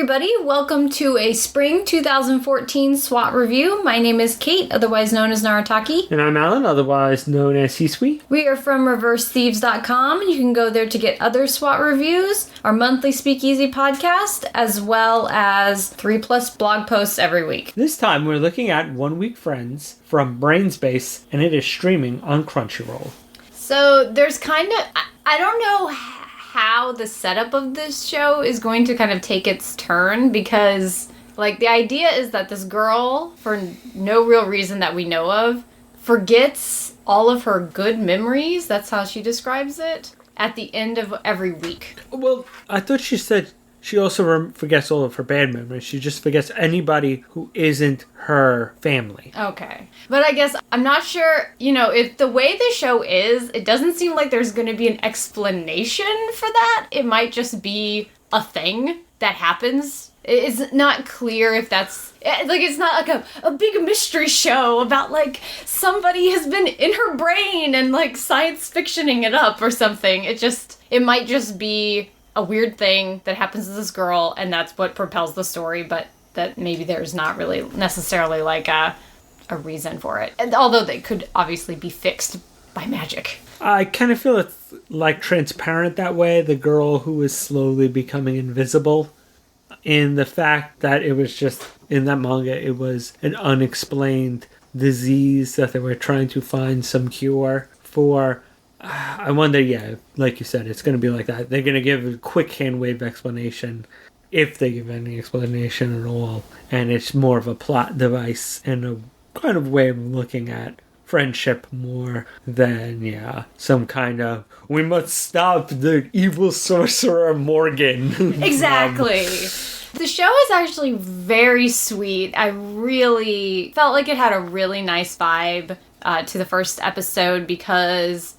everybody. Welcome to a spring 2014 S.W.A.T review. My name is Kate, otherwise known as Narataki. And I'm Alan, otherwise known as C-Suite. We are from ReverseThieves.com, and you can go there to get other S.W.A.T reviews, our monthly Speakeasy podcast, as well as 3+ blog posts every week. This time we're looking at 1 Week Friends from Brainspace, and it is streaming on Crunchyroll. So there's kind of... I don't know how the setup of this show is going to kind of take its turn, because like the idea is that this girl, for no real reason that we know of, forgets all of her good memories, that's how she describes it, at the end of every week. Well, I thought she said she also forgets all of her bad memories. She just forgets anybody who isn't her family. Okay. But I guess I'm not sure, if the way the show is, it doesn't seem like there's going to be an explanation for that. It might just be a thing that happens. It's not clear if that's... it's not like a big mystery show about, somebody has been in her brain and, science fictioning it up or something. It might just be a weird thing that happens to this girl, and that's what propels the story, but that maybe there's not really necessarily a reason for it. And although they could obviously be fixed by magic. I kind of feel it's transparent that way, the girl who is slowly becoming invisible, in the fact that it was just, in that manga, it was an unexplained disease that they were trying to find some cure for. I wonder, like you said, it's going to be like that. They're going to give a quick hand-wave explanation, if they give any explanation at all. And it's more of a plot device and a kind of way of looking at friendship more than, some kind of, we must stop the evil sorcerer Morgan. Exactly. The show is actually very sweet. I really felt like it had a really nice vibe to the first episode, because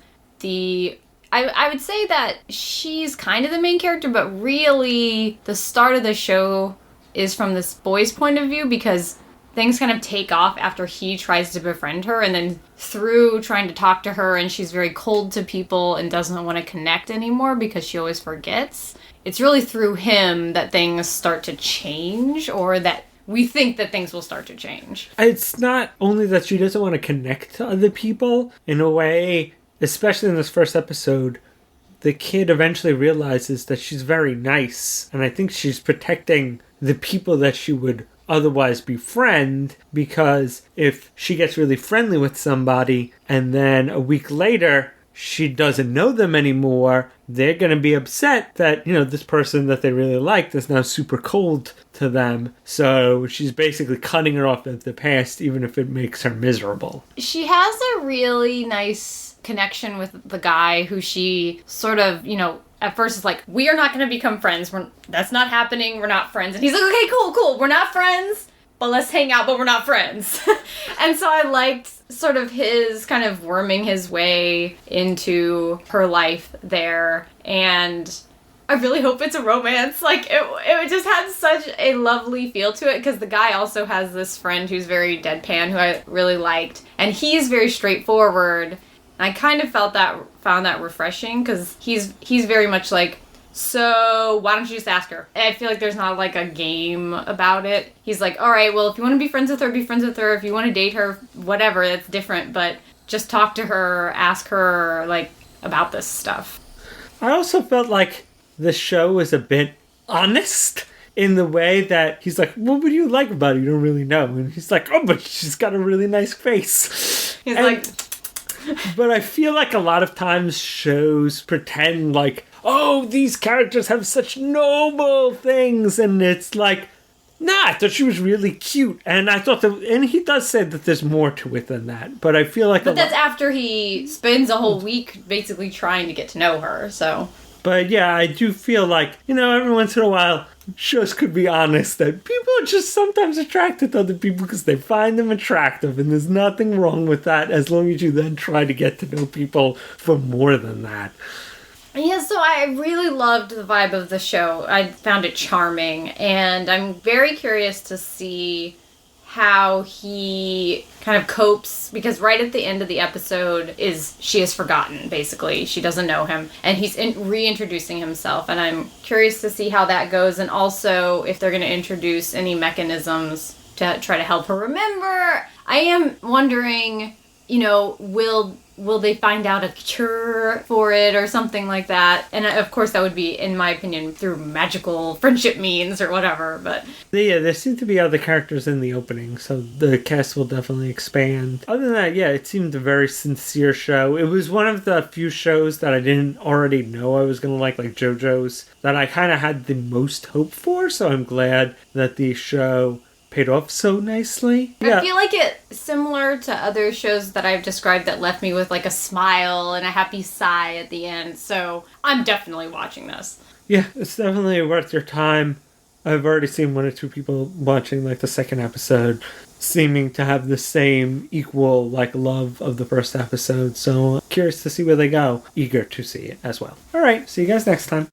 I would say that she's kind of the main character, but really the start of the show is from this boy's point of view, because things kind of take off after he tries to befriend her, and then through trying to talk to her, and she's very cold to people and doesn't want to connect anymore because she always forgets. It's really through him that things start to change, or that we think that things will start to change. It's not only that she doesn't want to connect to other people. In a way, especially in this first episode, the kid eventually realizes that she's very nice, and I think she's protecting the people that she would otherwise befriend, because if she gets really friendly with somebody and then a week later she doesn't know them anymore, they're going to be upset that, this person that they really liked is now super cold to them. So she's basically cutting her off at the past, even if it makes her miserable. She has a really nice connection with the guy who she sort of, at first is like, we are not going to become friends. That's not happening. We're not friends. And he's like, okay, cool. We're not friends, but let's hang out, but we're not friends. And so I liked sort of his kind of worming his way into her life there. And I really hope it's a romance. It just had such a lovely feel to it, because the guy also has this friend who's very deadpan, who I really liked. And he's very straightforward. I kind of found that refreshing, because he's very much like, so why don't you just ask her? And I feel like there's not a game about it. He's like, all right, well, if you want to be friends with her, be friends with her. If you want to date her, whatever, that's different. But just talk to her, ask her about this stuff. I also felt like the show was a bit honest, in the way that he's like, what would you like about her? You don't really know. And he's like, oh, but she's got a really nice face. He's like... But I feel like a lot of times shows pretend oh, these characters have such noble things, and it's like, nah, I thought she was really cute, and I thought and he does say that there's more to it than that, but I feel like... But that's after he spends a whole week basically trying to get to know her, so... But yeah, I do feel like, every once in a while, shows could be honest, that people are just sometimes attracted to other people because they find them attractive, and there's nothing wrong with that, as long as you then try to get to know people for more than that. Yeah, so I really loved the vibe of the show. I found it charming, and I'm very curious to see how he kind of copes, because right at the end of the episode she is forgotten, basically. She doesn't know him, and he's reintroducing himself, and I'm curious to see how that goes, and also if they're going to introduce any mechanisms to try to help her remember. I am wondering, will they find out a cure for it or something like that? And of course that would be, in my opinion, through magical friendship means or whatever, but... Yeah, there seem to be other characters in the opening, so the cast will definitely expand. Other than that, yeah, it seemed a very sincere show. It was one of the few shows that I didn't already know I was going to like JoJo's, that I kind of had the most hope for, so I'm glad that the show paid off so nicely. I feel like it's similar to other shows that I've described that left me with like a smile and a happy sigh at the end, so I'm definitely watching this. Yeah, it's definitely worth your time. I've already seen one or two people watching like the second episode seeming to have the same equal like love of the first episode, so curious to see where they go. Eager to see it as well. Alright, see you guys next time.